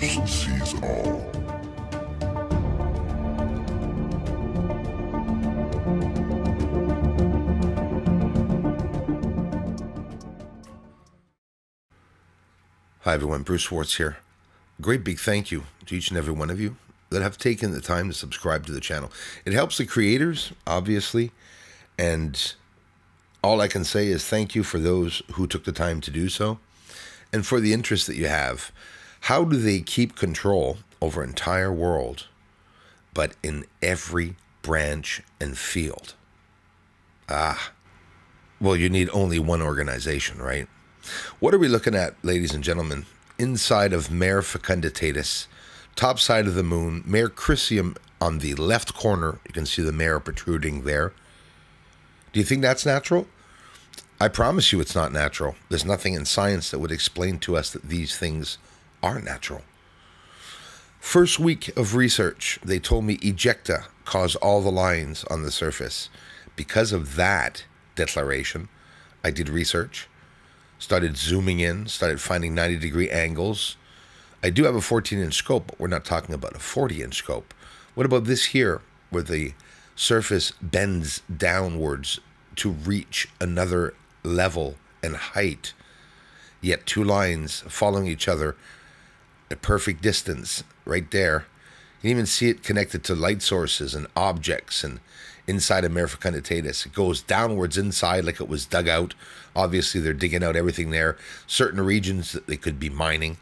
Bruce sees all. Hi everyone, Bruce Swartz here. A great big thank you to each and every one of you that have taken the time to subscribe to the channel. It helps the creators, obviously, and all I can say is thank you for those who took the time to do so, and for the interest that you have. How do they keep control over an entire world, but in every branch and field? Well, you need only one organization, right? What are we looking at, ladies and gentlemen? Inside of Mare Fecunditatis, top side of the moon, Mare Crisium on the left corner. You can see the mare protruding there. Do you think that's natural? I promise you it's not natural. There's nothing in science that would explain to us that these things are natural. First week of research, they told me ejecta caused all the lines on the surface. Because of that declaration, I did research. Started zooming in, started finding 90-degree angles. I do have a 14-inch scope, but we're not talking about a 40-inch scope. What about this here, where the surface bends downwards to reach another level and height, yet two lines following each other at perfect distance right there. You can even see it connected to light sources and objects and inside of Mare Fecunditatis. It goes downwards inside like it was dug out. Obviously, they're digging out everything there. Certain regions that they could be mining.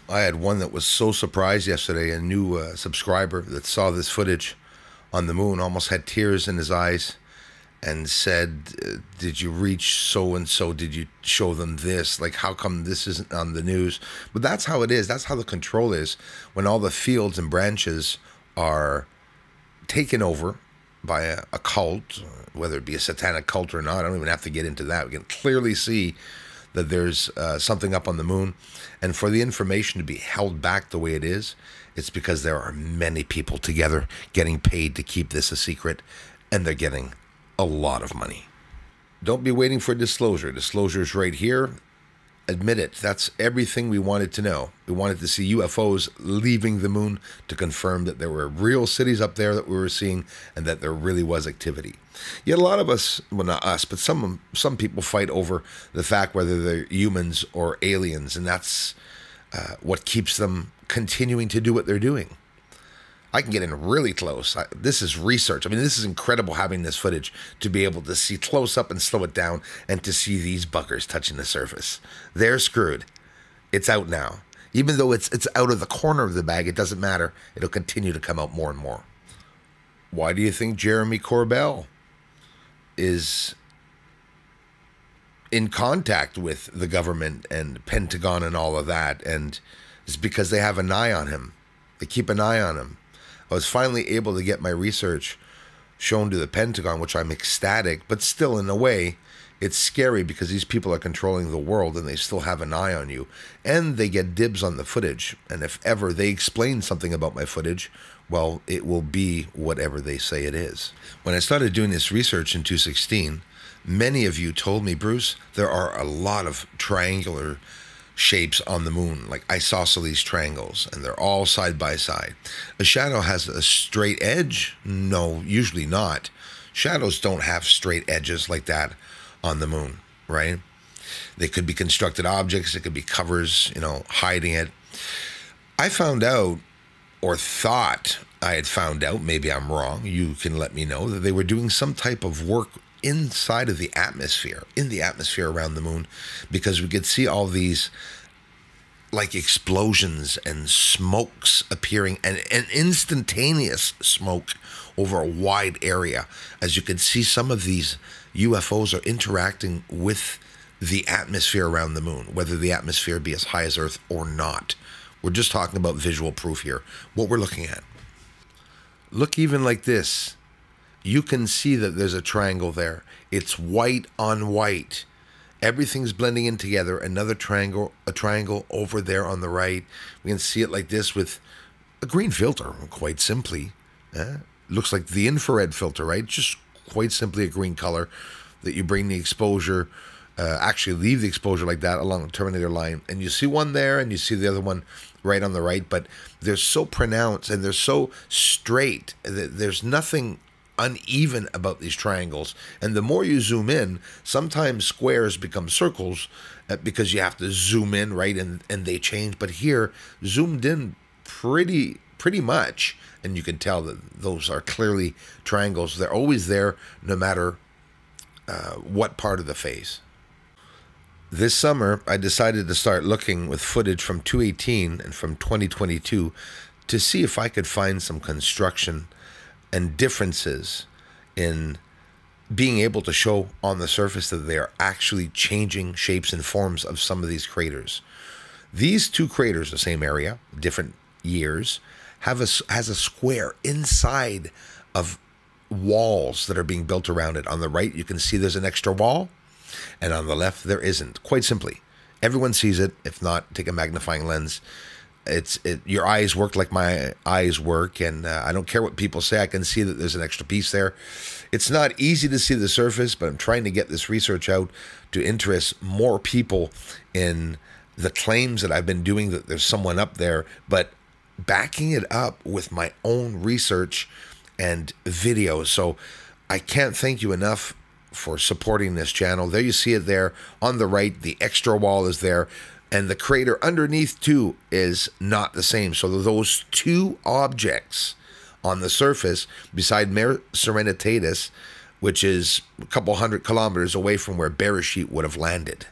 I had one that was so surprised yesterday, a new subscriber that saw this footage on the moon, almost had tears in his eyes and said, did you reach so-and-so? Did you show them this? Like, how come this isn't on the news? But that's how it is. That's how the control is when all the fields and branches are taken over by a cult, whether it be a satanic cult or not. I don't even have to get into that. We can clearly see that there's something up on the moon. And for the information to be held back the way it is, it's because there are many people together getting paid to keep this a secret, and they're getting a lot of money. Don't be waiting for disclosure. Disclosure's right here. Admit it. That's everything we wanted to know. We wanted to see UFOs leaving the moon to confirm that there were real cities up there that we were seeing and that there really was activity. Yet a lot of us, well, not us, but some people fight over the fact whether they're humans or aliens, and that's what keeps them continuing to do what they're doing. I can get in really close. This is research. I mean, this is incredible having this footage to be able to see close up and slow it down and to see these buggers touching the surface. They're screwed. It's out now. Even though it's out of the corner of the bag, it doesn't matter. It'll continue to come out more and more. Why do you think Jeremy Corbell is in contact with the government and Pentagon and all of that? And it's because they have an eye on him. They keep an eye on him. I was finally able to get my research shown to the Pentagon, which I'm ecstatic, but still in a way, it's scary because these people are controlling the world and they still have an eye on you. And they get dibs on the footage. And if ever they explain something about my footage, well, it will be whatever they say it is. When I started doing this research in 2016, many of you told me, Bruce, there are a lot of triangular shapes on the moon, like isosceles triangles, and they're all side by side. A shadow has a straight edge? No, usually not. Shadows don't have straight edges like that on the moon, right? They could be constructed objects, it could be covers, hiding it. I found out, or thought I had found out, maybe I'm wrong, you can let me know, that they were doing some type of work inside of the atmosphere, in the atmosphere around the moon, because we could see all these like explosions and smokes appearing, and instantaneous smoke over a wide area. As you can see, some of these UFOs are interacting with the atmosphere around the moon, whether the atmosphere be as high as Earth or not. We're just talking about visual proof here, what we're looking at. Look even like this. You can see that there's a triangle there. It's white on white. Everything's blending in together. Another triangle, a triangle over there on the right. We can see it like this with a green filter, quite simply. Looks like the infrared filter, right? Just quite simply a green color that you bring the exposure actually leave the exposure like that along the terminator line. And you see one there and you see the other one right on the right, but they're so pronounced and they're so straight. There's nothing uneven about these triangles. And the more you zoom in, sometimes squares become circles because you have to zoom in, right? And they change. But here, zoomed in pretty much, and you can tell that those are clearly triangles. They're always there no matter what part of the face. This summer, I decided to start looking with footage from 2018 and from 2022 to see if I could find some construction and differences in being able to show on the surface that they are actually changing shapes and forms of some of these craters. These two craters, the same area, different years, has a square inside of walls that are being built around it. On the right, you can see there's an extra wall, and on the left, there isn't. Quite simply, everyone sees it. If not, take a magnifying lens. Your eyes work like my eyes work, and I don't care what people say. I can see that there's an extra piece there. It's not easy to see the surface, but I'm trying to get this research out to interest more people in the claims that I've been doing that there's someone up there, but backing it up with my own research and videos. So I can't thank you enough for supporting this channel. There you see it there on the right. The extra wall is there. And the crater underneath too is not the same. So those two objects on the surface beside Mare Serenitatis, which is a couple 100 kilometers away from where Bereshit would have landed,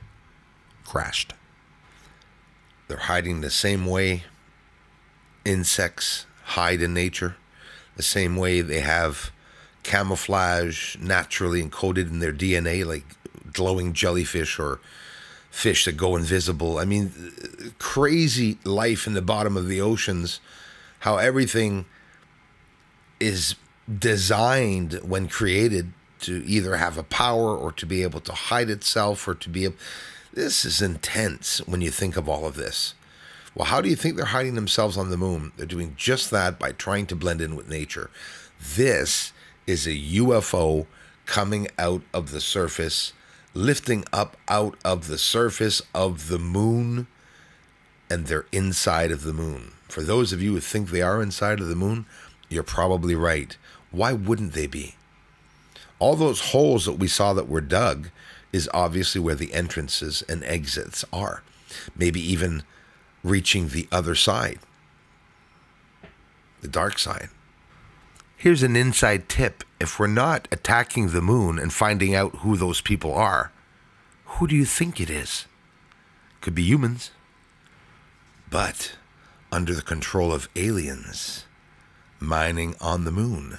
crashed. They're hiding the same way insects hide in nature, the same way they have camouflage naturally encoded in their DNA, like glowing jellyfish or fish that go invisible. I mean, crazy life in the bottom of the oceans, how everything is designed when created to either have a power or to be able to hide itself or to be able... This is intense when you think of all of this. Well, how do you think they're hiding themselves on the moon? They're doing just that by trying to blend in with nature. This is a UFO coming out of the surface, lifting up out of the surface of the moon, and they're inside of the moon. For those of you who think they are inside of the moon, you're probably right. Why wouldn't they be? All those holes that we saw that were dug is obviously where the entrances and exits are. Maybe even reaching the other side, the dark side. Here's an inside tip. If we're not attacking the moon and finding out who those people are, who do you think it is? Could be humans, but under the control of aliens mining on the moon.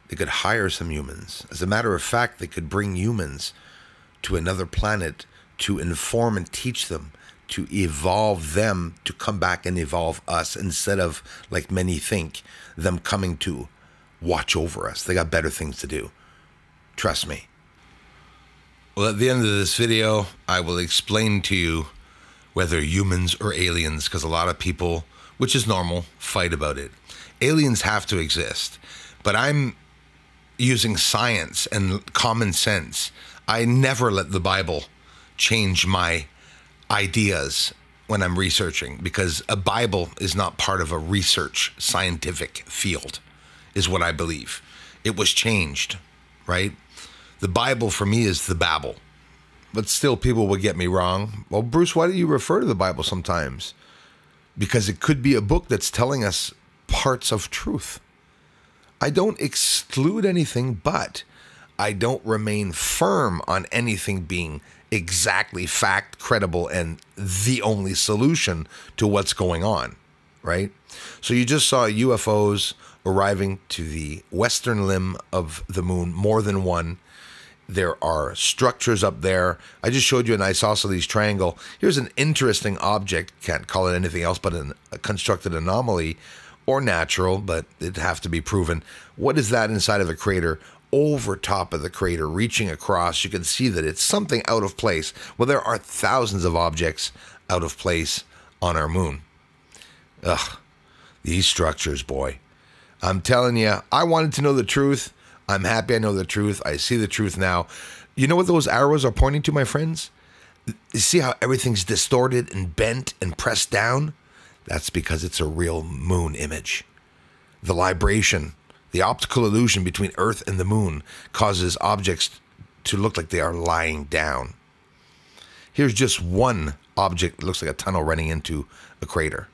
They could hire some humans. As a matter of fact, they could bring humans to another planet to inform and teach them, to evolve them, to come back and evolve us, instead of, like many think, them coming to watch over us. They got better things to do. Trust me. Well, at the end of this video, I will explain to you whether humans or aliens, because a lot of people, which is normal, fight about it. Aliens have to exist, but I'm using science and common sense. I never let the Bible change my ideas when I'm researching, because a Bible is not part of a research scientific field, is what I believe. It was changed, right? The Bible for me is the Babel. But still, people will get me wrong. Well, Bruce, why do you refer to the Bible sometimes? Because it could be a book that's telling us parts of truth. I don't exclude anything, but I don't remain firm on anything being exactly fact, credible, and the only solution to what's going on, right? So you just saw UFOs arriving to the western limb of the moon, more than one. There are structures up there. I just showed you an isosceles triangle. Here's an interesting object. Can't call it anything else but a constructed anomaly, or natural, but it'd have to be proven. What is that inside of a crater? Over top of the crater, reaching across, you can see that it's something out of place. Well, there are thousands of objects out of place on our moon. Ugh, these structures, boy. I'm telling you, I wanted to know the truth. I'm happy I know the truth. I see the truth now. You know what those arrows are pointing to, my friends? You see how everything's distorted and bent and pressed down? That's because it's a real moon image. The libration, the optical illusion between Earth and the moon causes objects to look like they are lying down. Here's just one object that looks like a tunnel running into a crater.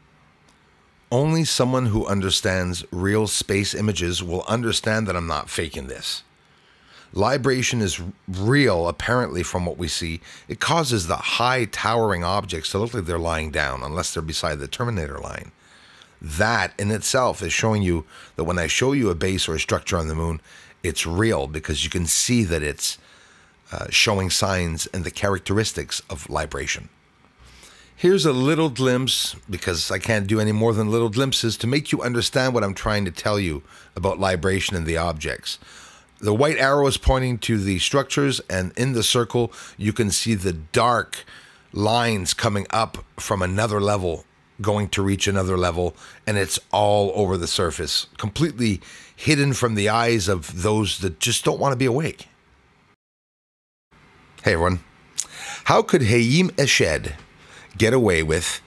Only someone who understands real space images will understand that I'm not faking this. Libration is real, apparently, from what we see. It causes the high towering objects to look like they're lying down, unless they're beside the Terminator line. That in itself is showing you that when I show you a base or a structure on the moon, it's real, because you can see that it's showing signs and the characteristics of libration. Here's a little glimpse, because I can't do any more than little glimpses, to make you understand what I'm trying to tell you about libration and the objects. The white arrow is pointing to the structures, and in the circle, you can see the dark lines coming up from another level, going to reach another level, and it's all over the surface, completely hidden from the eyes of those that just don't want to be awake. Hey everyone, how could Haim Eshed get away with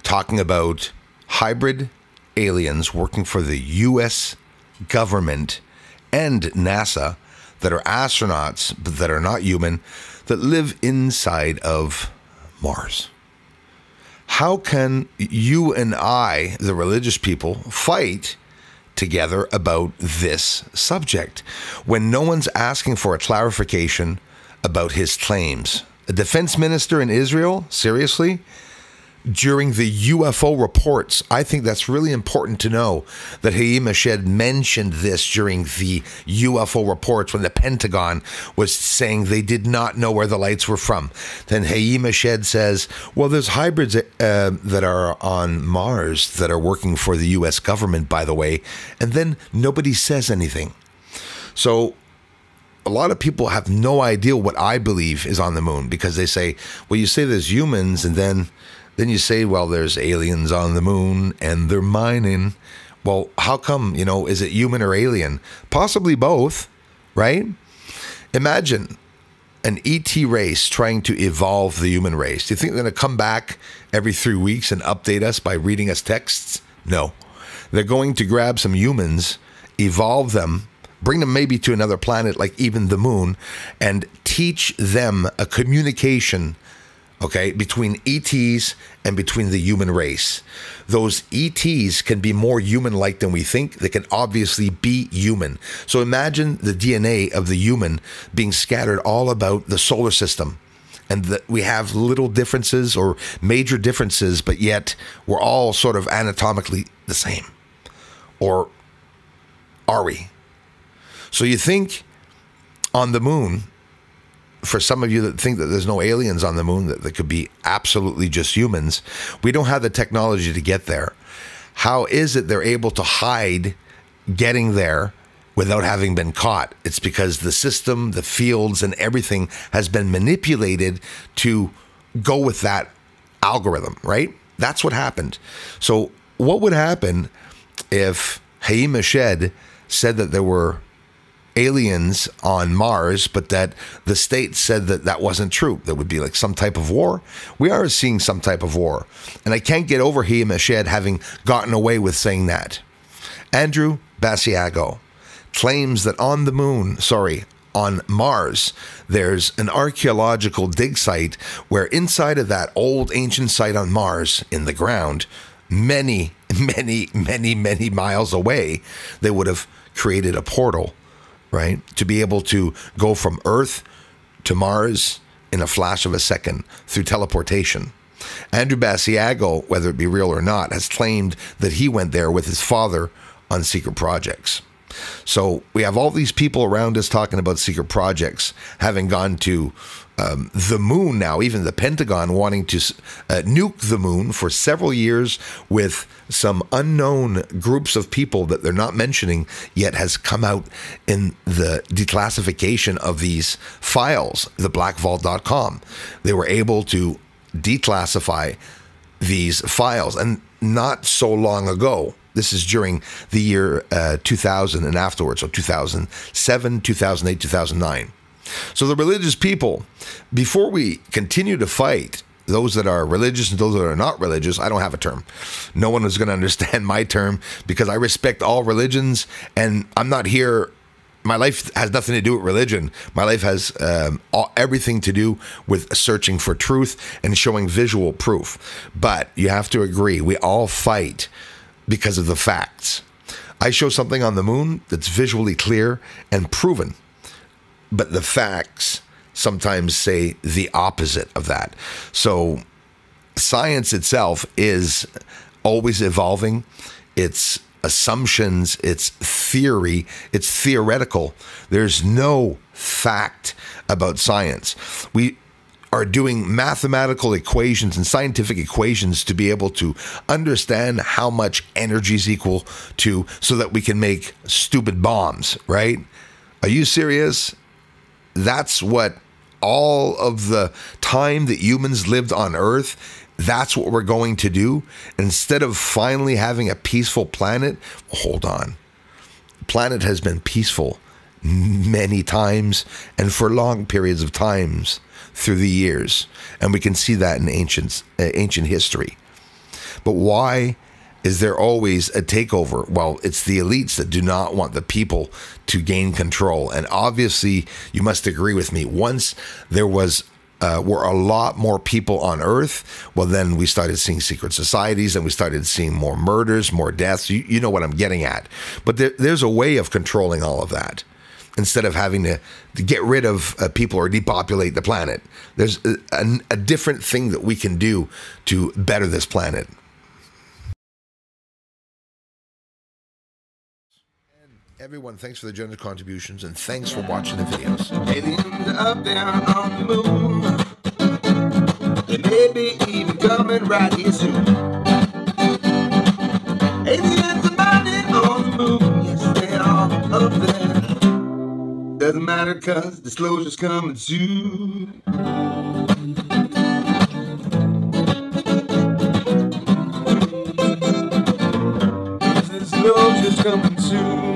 talking about hybrid aliens working for the US government and NASA that are astronauts but that are not human, that live inside of Mars? How can you and I, the religious people, fight together about this subject when no one's asking for a clarification about his claims? A defense minister in Israel? Seriously? During the UFO reports, I think that's really important to know that Haim Eshed mentioned this during the UFO reports when the Pentagon was saying they did not know where the lights were from. Then Haim Eshed says, well, there's hybrids that are on Mars that are working for the US government, by the way, and then nobody says anything. So a lot of people have no idea what I believe is on the moon, because they say, well, you say there's humans, and then you say, well, there's aliens on the moon and they're mining. Well, how come, is it human or alien? Possibly both, right? Imagine an ET race trying to evolve the human race. Do you think they're going to come back every 3 weeks and update us by reading us texts? No. They're going to grab some humans, evolve them, bring them maybe to another planet like even the moon, and teach them a communication, okay, between ETs and between the human race. Those ETs can be more human-like than we think. They can obviously be human. So imagine the DNA of the human being scattered all about the solar system, and that we have little differences or major differences, but yet we're all sort of anatomically the same. Or are we? So you think on the moon, for some of you that think that there's no aliens on the moon, that they could be absolutely just humans, we don't have the technology to get there. How is it they're able to hide getting there without having been caught? It's because the system, the fields, and everything has been manipulated to go with that algorithm, right? That's what happened. So what would happen if Haim Eshed said that there were aliens on Mars, but that the state said that that wasn't true? There would be like some type of war. We are seeing some type of war, and I can't get over Haim Eshed having gotten away with saying that. Andrew Basiago claims that on Mars, there's an archaeological dig site where inside of that old ancient site on Mars in the ground, many miles away, they would have created a portal, right, to be able to go from Earth to Mars in a flash of a second through teleportation. Andrew Basiago, whether it be real or not, has claimed that he went there with his father on secret projects. So we have all these people around us talking about secret projects, having gone to the moon now, even the Pentagon wanting to nuke the moon for several years with some unknown groups of people that they're not mentioning yet has come out in the declassification of these files, the blackvault.com. They were able to declassify these files, and not so long ago, This is during the year 2000 and afterwards, so 2007, 2008, 2009. So the religious people, before we continue to fight those that are religious and those that are not religious, I don't have a term. No one is going to understand my term because I respect all religions, and I'm not here. My life has nothing to do with religion. My life has everything to do with searching for truth and showing visual proof. But you have to agree, we all fight because of the facts. I show something on the moon that's visually clear and proven, but the facts sometimes say the opposite of that. So science itself is always evolving. It's assumptions, it's theory, it's theoretical. There's no fact about science. We are doing mathematical equations and scientific equations to be able to understand how much energy is equal to, so that we can make stupid bombs, right? Are you serious? That's what all of the time that humans lived on Earth, that's what we're going to do? Instead of finally having a peaceful planet? Hold on. The planet has been peaceful many times and for long periods of times through the years. And we can see that in ancient history. But why is there always a takeover? Well, it's the elites that do not want the people to gain control. And obviously, you must agree with me. Once there were a lot more people on Earth, well, then we started seeing secret societies and we started seeing more murders, more deaths. You know what I'm getting at. But there's a way of controlling all of that. Instead of having to get rid of people or depopulate the planet, there's a different thing that we can do to better this planet. Everyone, thanks for the generous contributions and thanks for watching the videos. Aliens up there on the moon. They may be even coming right here soon. Aliens are mining on the moon. Yes, they are up there. Doesn't matter, cause disclosure's coming soon. Disclosure's coming soon.